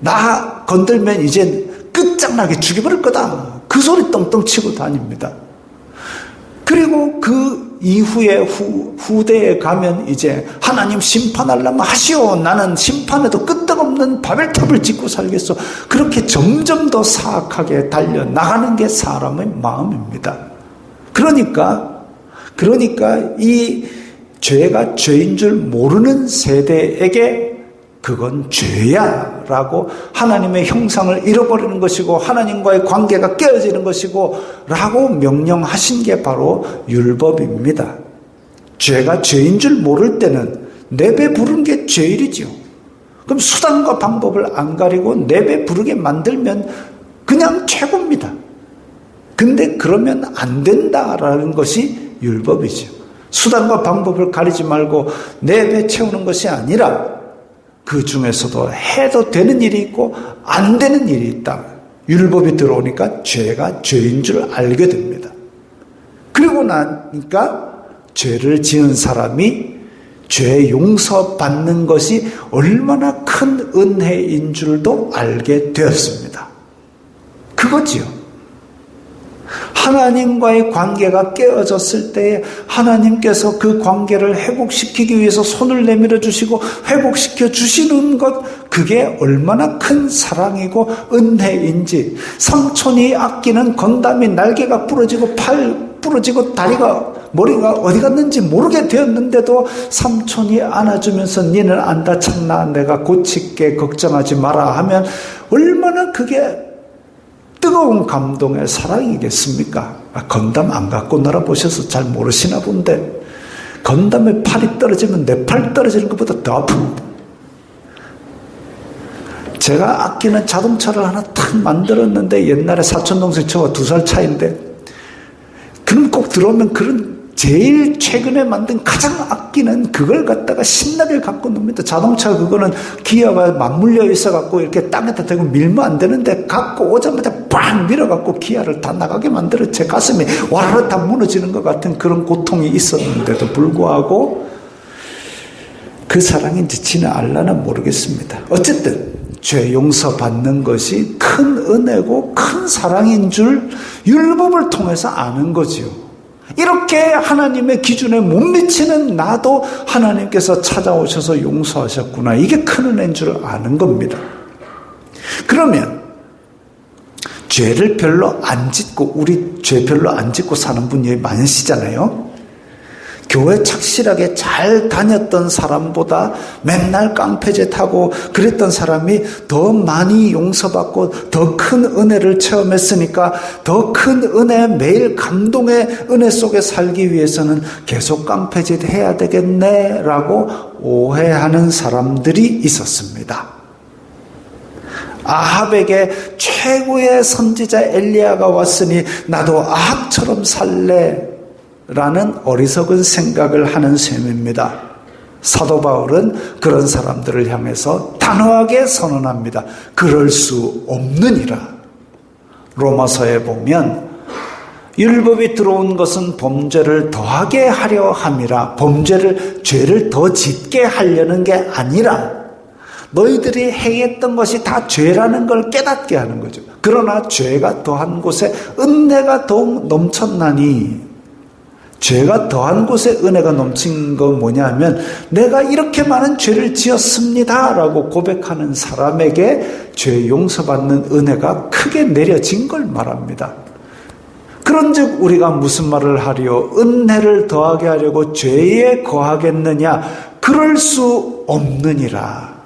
나 건들면 이제 끝장나게 죽여버릴 거다. 그 소리 떵떵 치고 다닙니다. 그리고 그 이후에 후대에 가면 이제 하나님 심판하려면 하시오. 나는 심판에도 끄떡없는 바벨탑을 짓고 살겠소. 그렇게 점점 더 사악하게 달려나가는 게 사람의 마음입니다. 그러니까 이 죄가 죄인 줄 모르는 세대에게 그건 죄야 라고 하나님의 형상을 잃어버리는 것이고 하나님과의 관계가 깨어지는 것이고 라고 명령하신 게 바로 율법입니다. 죄가 죄인 줄 모를 때는 내배 부른 게 죄일이지요. 그럼 수단과 방법을 안 가리고 내배 부르게 만들면 그냥 최고입니다. 근데 그러면 안 된다라는 것이 율법이죠. 수단과 방법을 가리지 말고 내배 채우는 것이 아니라 그 중에서도 해도 되는 일이 있고 안 되는 일이 있다. 율법이 들어오니까 죄가 죄인 줄 알게 됩니다. 그리고 나니까 죄를 지은 사람이 죄 용서받는 것이 얼마나 큰 은혜인 줄도 알게 되었습니다. 그거지요. 하나님과의 관계가 깨어졌을 때에 하나님께서 그 관계를 회복시키기 위해서 손을 내밀어 주시고 회복시켜 주시는 것, 그게 얼마나 큰 사랑이고 은혜인지. 삼촌이 아끼는 건담이 날개가 부러지고 팔 부러지고 다리가 머리가 어디 갔는지 모르게 되었는데도 삼촌이 안아주면서 니는 안 다쳤나? 내가 고칠게, 걱정하지 마라 하면 얼마나 그게 뜨거운 감동의 사랑이겠습니까? 건담 안 갖고 놀아보셔서 잘 모르시나 본데 건담의 팔이 떨어지면 내 팔 떨어지는 것보다 더 아픕니다. 제가 아끼는 자동차를 하나 탁 만들었는데 옛날에 사촌동생 저와 2살 차이인데 그럼 꼭 들어오면 그런 제일 최근에 만든 가장 아끼는 그걸 갖다가 신나게 갖고 놉니다. 자동차 그거는 기어가 맞물려 있어갖고 이렇게 땅에다 대고 밀면 안 되는데 갖고 오자마자 빵 밀어갖고 기아를 다 나가게 만들어 제 가슴이 와르르 다 무너지는 것 같은 그런 고통이 있었는데도 불구하고 그 사랑인지 지는 알라나 모르겠습니다. 어쨌든 죄 용서받는 것이 큰 은혜고 큰 사랑인 줄 율법을 통해서 아는 거지요. 이렇게 하나님의 기준에 못 미치는 나도 하나님께서 찾아오셔서 용서하셨구나. 이게 큰 은혜인 줄 아는 겁니다. 그러면 죄를 별로 안 짓고, 우리 죄 별로 안 짓고 사는 분이 많으시잖아요. 교회 착실하게 잘 다녔던 사람보다 맨날 깡패제 타고 그랬던 사람이 더 많이 용서받고 더 큰 은혜를 체험했으니까 더 큰 은혜, 매일 감동의 은혜 속에 살기 위해서는 계속 깡패짓 해야 되겠네 라고 오해하는 사람들이 있었습니다. 아합에게 최고의 선지자 엘리야가 왔으니 나도 아합처럼 살래 라는 어리석은 생각을 하는 셈입니다. 사도 바울은 그런 사람들을 향해서 단호하게 선언합니다. 그럴 수 없느니라. 로마서에 보면 율법이 들어온 것은 범죄를 더하게 하려 함이라. 죄를 더 짓게 하려는 게 아니라 너희들이 행했던 것이 다 죄라는 걸 깨닫게 하는 거죠. 그러나 죄가 더한 곳에 은혜가 더욱 넘쳤나니 죄가 더한 곳에 은혜가 넘친 건 뭐냐면 내가 이렇게 많은 죄를 지었습니다 라고 고백하는 사람에게 죄 용서받는 은혜가 크게 내려진 걸 말합니다. 그런즉 우리가 무슨 말을 하리요? 은혜를 더하게 하려고 죄에 거하겠느냐? 그럴 수 없느니라.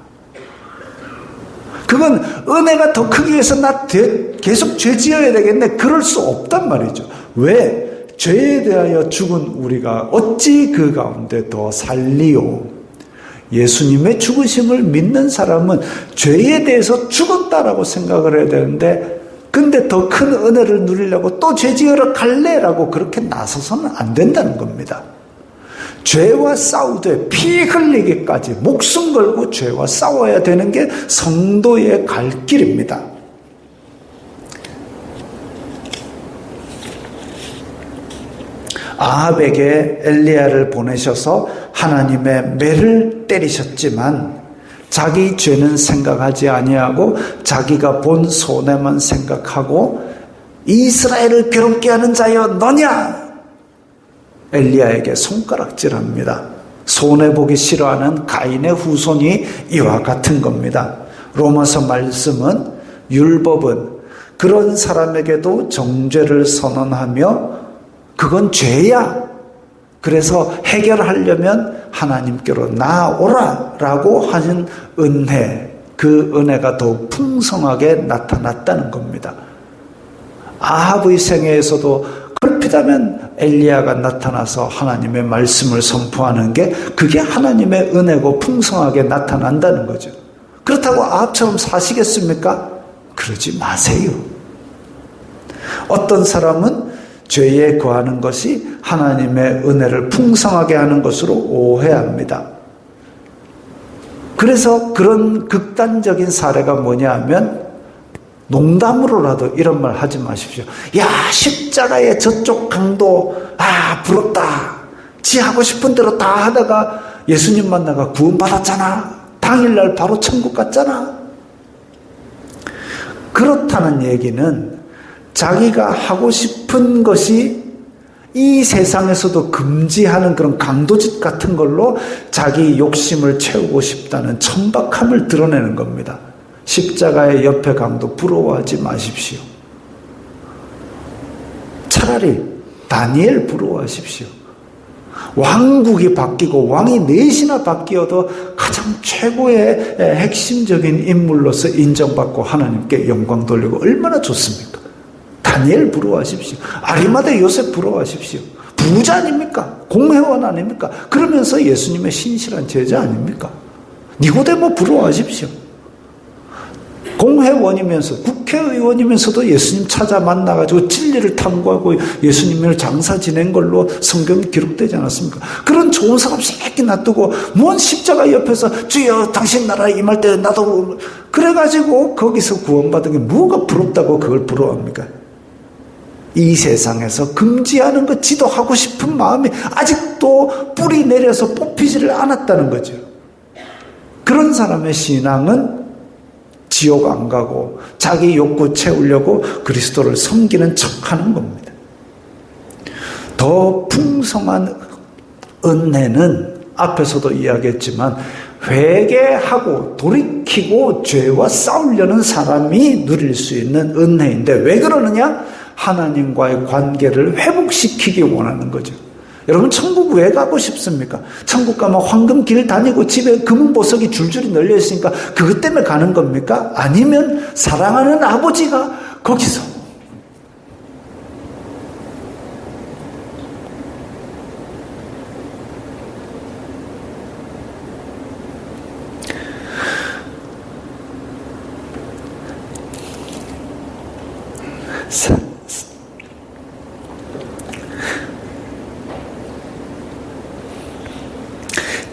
그건 은혜가 더 크기 위해서 나 계속 죄 지어야 되겠네. 그럴 수 없단 말이죠. 왜? 죄에 대하여 죽은 우리가 어찌 그 가운데 더 살리요? 예수님의 죽으심을 믿는 사람은 죄에 대해서 죽었다라고 생각을 해야 되는데, 근데 더 큰 은혜를 누리려고 또 죄 지으러 갈래라고 그렇게 나서서는 안 된다는 겁니다. 죄와 싸우되 피 흘리기까지 목숨 걸고 죄와 싸워야 되는 게 성도의 갈 길입니다. 아합에게 엘리야를 보내셔서 하나님의 매를 때리셨지만 자기 죄는 생각하지 아니하고 자기가 본 손해만 생각하고 이스라엘을 괴롭게 하는 자여 너냐? 엘리야에게 손가락질합니다. 손해보기 싫어하는 가인의 후손이 이와 같은 겁니다. 로마서 말씀은 율법은 그런 사람에게도 정죄를 선언하며 그건 죄야. 그래서 해결하려면 하나님께로 나아오라 라고 하는 은혜, 그 은혜가 더욱 풍성하게 나타났다는 겁니다. 아합의 생애에서도 그렇다면 엘리야가 나타나서 하나님의 말씀을 선포하는 게 그게 하나님의 은혜고 풍성하게 나타난다는 거죠. 그렇다고 아합처럼 사시겠습니까? 그러지 마세요. 어떤 사람은 죄에 거하는 것이 하나님의 은혜를 풍성하게 하는 것으로 오해합니다. 그래서 그런 극단적인 사례가 뭐냐 하면 농담으로라도 이런 말 하지 마십시오. 야, 십자가의 저쪽 강도 부럽다. 지 하고 싶은 대로 다 하다가 예수님 만나가 구원받았잖아. 당일날 바로 천국 갔잖아. 그렇다는 얘기는 자기가 하고 싶은 것이 이 세상에서도 금지하는 그런 강도짓 같은 걸로 자기 욕심을 채우고 싶다는 천박함을 드러내는 겁니다. 십자가의 옆에 강도 부러워하지 마십시오. 차라리 다니엘 부러워하십시오. 왕국이 바뀌고 왕이 넷이나 바뀌어도 가장 최고의 핵심적인 인물로서 인정받고 하나님께 영광 돌리고 얼마나 좋습니까? 다니엘 부러워하십시오. 아리마대 요셉 부러워하십시오. 부자 아닙니까? 공회원 아닙니까? 그러면서 예수님의 신실한 제자 아닙니까? 니고데모 부러워하십시오. 공회원이면서 국회의원이면서도 예수님 찾아 만나가지고 진리를 탐구하고 예수님을 장사 지낸 걸로 성경이 기록되지 않았습니까? 그런 좋은 사람 새끼 놔두고 뭔 십자가 옆에서 주여 당신 나라에 임할 때 나도 그래가지고 거기서 구원받은 게 뭐가 부럽다고 그걸 부러워합니까? 이 세상에서 금지하는 거 지도하고 싶은 마음이 아직도 뿌리 내려서 뽑히지를 않았다는 거죠. 그런 사람의 신앙은 지옥 안 가고 자기 욕구 채우려고 그리스도를 섬기는 척하는 겁니다. 더 풍성한 은혜는 앞에서도 이야기했지만 회개하고 돌이키고 죄와 싸우려는 사람이 누릴 수 있는 은혜인데 왜 그러느냐? 하나님과의 관계를 회복시키기 원하는 거죠. 여러분 천국 왜 가고 싶습니까? 천국 가면 황금 길 다니고 집에 금은 보석이 줄줄이 널려 있으니까 그것 때문에 가는 겁니까? 아니면 사랑하는 아버지가 거기서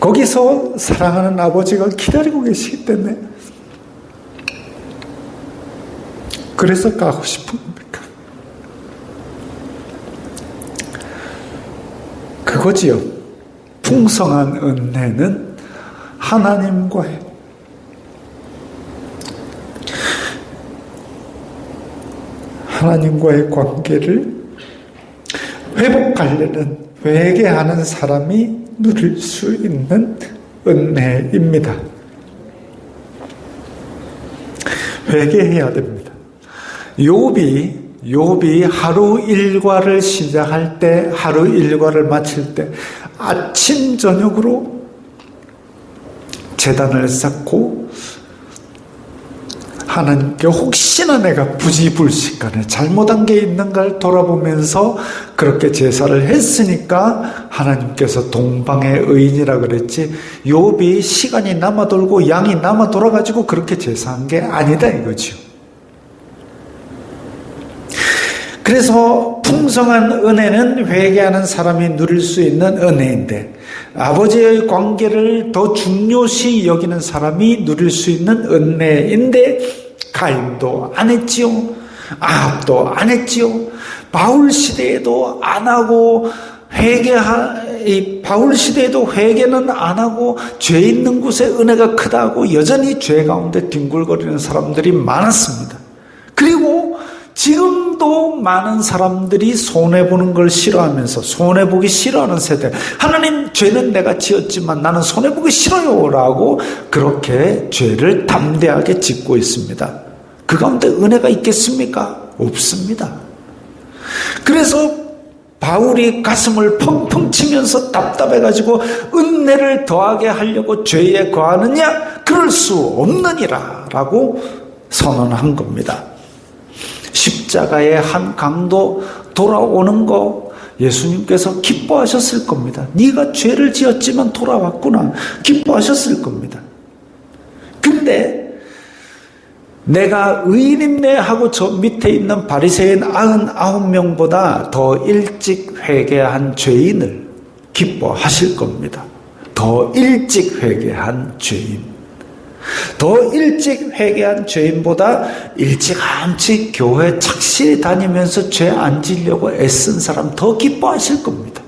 거기서 사랑하는 아버지가 기다리고 계시기 때문에 그래서 가고 싶은 겁니까? 그거지요. 풍성한 은혜는 하나님과의 관계를 회복하려는 회개하는 사람이 누릴 수 있는 은혜입니다. 회개해야 됩니다. 욥이 하루 일과를 시작할 때, 하루 일과를 마칠 때 아침 저녁으로 제단을 쌓고 하나님께 혹시나 내가 부지불식간에 잘못한 게 있는가를 돌아보면서 그렇게 제사를 했으니까 하나님께서 동방의 의인이라 그랬지, 욥이 시간이 남아 돌고 양이 남아 돌아가지고 그렇게 제사한 게 아니다 이거죠. 그래서 풍성한 은혜는 회개하는 사람이 누릴 수 있는 은혜인데, 아버지의 관계를 더 중요시 여기는 사람이 누릴 수 있는 은혜인데, 가인도 안 했지요. 아합도 안 했지요. 바울 시대에도 안 하고 바울 시대에도 회개는 안 하고 죄 있는 곳에 은혜가 크다고 여전히 죄 가운데 뒹굴거리는 사람들이 많았습니다. 그리고 지금도 많은 사람들이 손해보는 걸 싫어하면서, 손해보기 싫어하는 세대, 하나님 죄는 내가 지었지만 나는 손해보기 싫어요 라고 그렇게 죄를 담대하게 짓고 있습니다. 그 가운데 은혜가 있겠습니까? 없습니다. 그래서 바울이 가슴을 펑펑 치면서 답답해가지고 은혜를 더하게 하려고 죄에 거하느냐? 그럴 수 없느니라 라고 선언한 겁니다. 십자가의 한 강도 돌아오는 거 예수님께서 기뻐하셨을 겁니다. 네가 죄를 지었지만 돌아왔구나, 기뻐하셨을 겁니다. 근데 내가 의인이네 하고 저 밑에 있는 바리새인 99명보다 더 일찍 회개한 죄인을 기뻐하실 겁니다. 더 일찍 회개한 죄인, 더 일찍 회개한 죄인보다 일찌감치 교회 착실히 다니면서 죄 안 지려고 애쓴 사람 더 기뻐하실 겁니다.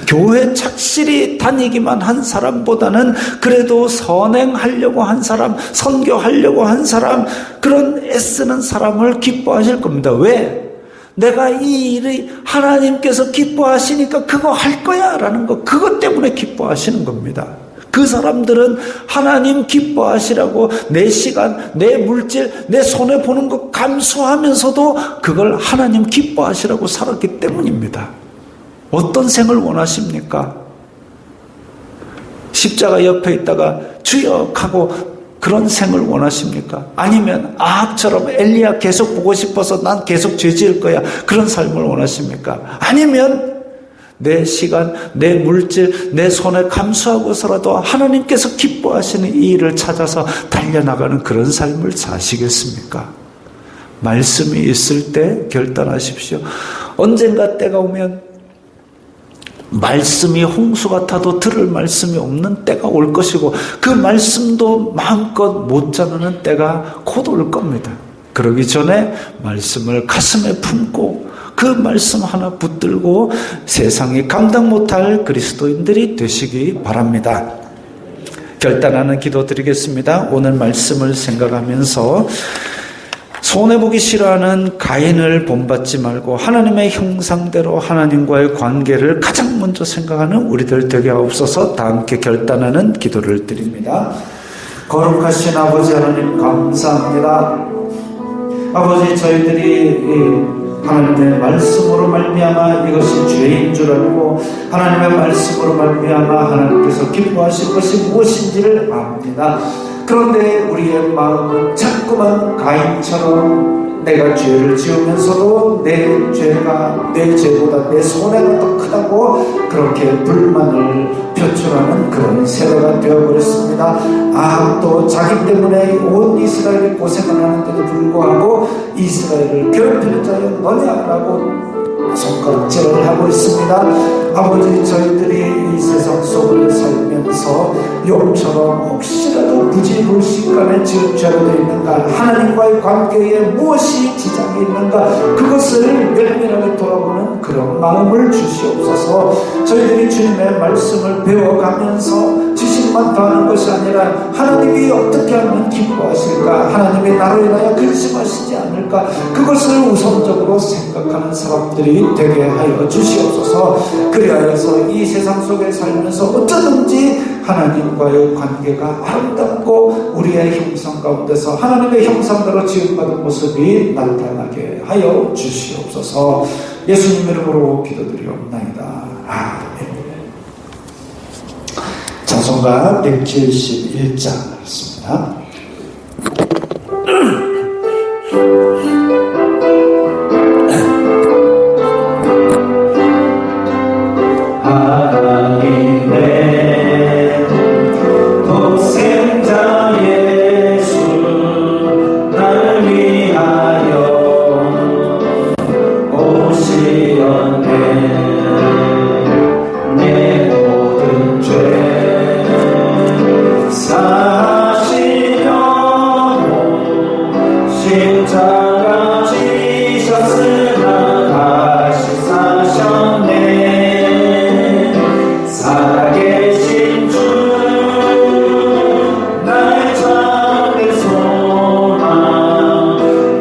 교회 착실히 다니기만 한 사람보다는 그래도 선행하려고 한 사람, 선교하려고 한 사람, 그런 애쓰는 사람을 기뻐하실 겁니다. 왜? 내가 이 일이 하나님께서 기뻐하시니까 그거 할 거야 라는 거, 그것 때문에 기뻐하시는 겁니다. 그 사람들은 하나님 기뻐하시라고 내 시간, 내 물질, 내 손해보는 거 감수하면서도 그걸 하나님 기뻐하시라고 살았기 때문입니다. 어떤 생을 원하십니까? 십자가 옆에 있다가 주여 하고 그런 생을 원하십니까? 아니면 아합처럼 엘리야 계속 보고 싶어서 난 계속 죄 지을 거야, 그런 삶을 원하십니까? 아니면 내 시간, 내 물질, 내 손에 감수하고서라도 하나님께서 기뻐하시는 이 일을 찾아서 달려나가는 그런 삶을 사시겠습니까? 말씀이 있을 때 결단하십시오. 언젠가 때가 오면 말씀이 홍수 같아도 들을 말씀이 없는 때가 올 것이고, 그 말씀도 마음껏 못 전하는 때가 곧 올 겁니다. 그러기 전에 말씀을 가슴에 품고 그 말씀 하나 붙들고 세상이 감당 못할 그리스도인들이 되시기 바랍니다. 결단하는 기도 드리겠습니다. 오늘 말씀을 생각하면서 손해보기 싫어하는 가인을 본받지 말고 하나님의 형상대로 하나님과의 관계를 가장 먼저 생각하는 우리들 되게 하옵소서. 다 함께 결단하는 기도를 드립니다. 거룩하신 아버지 하나님 감사합니다. 아버지, 저희들이 하나님의 말씀으로 말미암아 이것이 죄인 줄 알고 하나님의 말씀으로 말미암아 하나님께서 기뻐하실 것이 무엇인지를 압니다. 그런데 우리의 마음은 자꾸만 가인처럼 내가 죄를 지으면서도 내 죄가 내 죄보다 내 손해가 더 크다고 그렇게 불만을 표출하는 그런 세대가 되어버렸습니다. 아합도 자기 때문에 온 이스라엘이 고생을 하는데도 불구하고 이스라엘을 괴롭히는 자여 너냐라고 손가락질을 하고 있습니다. 아버지, 저희들이 이 세상 속을 살면서 욥처럼 혹시라도 부지불식간에 지은 죄가 되어 있는가, 하나님과의 관계에 무엇이 지장이 있는가, 그것을 면밀하게 돌아보는 그런 마음을 주시옵소서. 저희들이 주님의 말씀을 배워가면서 주신 것만 바라는 것이 아니라 하나님이 어떻게 하면 기뻐하실까, 하나님이 나로 인하여 근심하시지 않을까, 그것을 우선적으로 생각하는 사람들이 되게 하여 주시옵소서. 그리하여서 이 세상 속에 살면서 어쩌든지 하나님과의 관계가 아름답고 우리의 형상 가운데서 하나님의 형상대로 지음받은 모습이 나타나게 하여 주시옵소서. 예수님 이름으로 기도드리옵나이다. 아멘. 찬송가 171장 있습니다. 하나님의 독생자 예수 날 위하여 오시었네. 내 모든 죄 사시려고 십자가 지셨으나 다시 사셨네. 살아계신 주 나의 참된 소망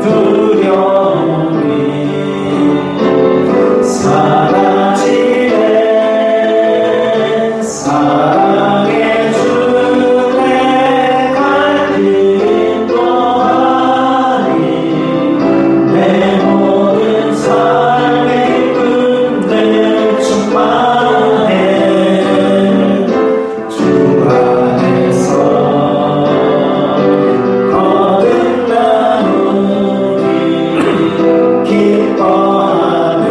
두려움이 사라지네. 사랑의 주 내 갈 길도 하니 내 모든 삶의 기쁨들 충만해. 주 안에서 거듭나누니 기뻐하며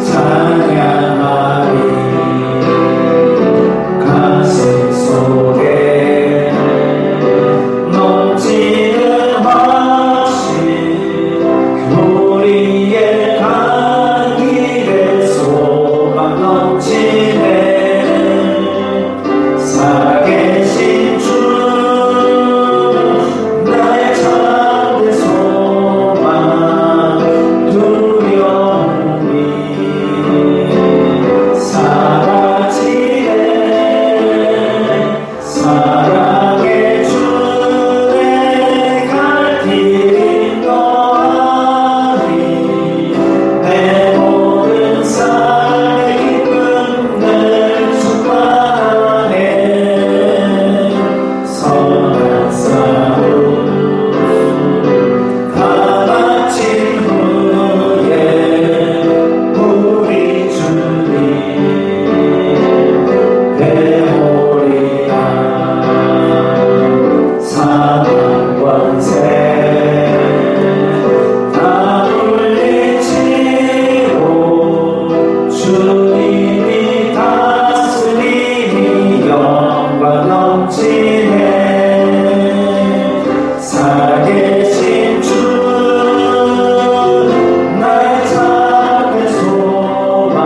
찬양하리. 가슴 속에 넘치는 확신 우리의 간 길에 소망 넘치네. 살아계신 주 나의 참된 소망 두려움이 사라지네. 사랑의 주 내 갈 길인 거하니 내 모든 삶의 기쁨들 충만하네. 선한 싸움 다 마친 후에 우리 주님 배우리라. 사망 권세 다 물리치고 주님이 다스리니 영광 넘치네. 살아계신 주 나의 참된 소망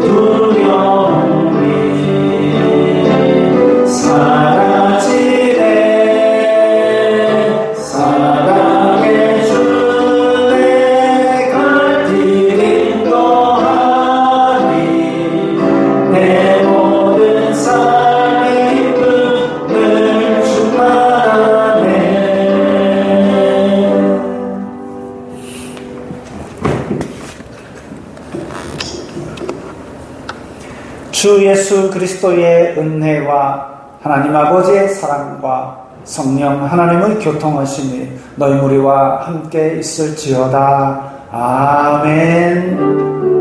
두려움이 사라지네. 사랑의 주 내 갈 길인 거하니 내 모든 삶의 기쁨을 충만하네. 주 예수 그리스도의 은혜와 하나님 아버지의 사랑과 성령 하나님의 교통하심이 너희 무리와 함께 있을지어다. 아멘.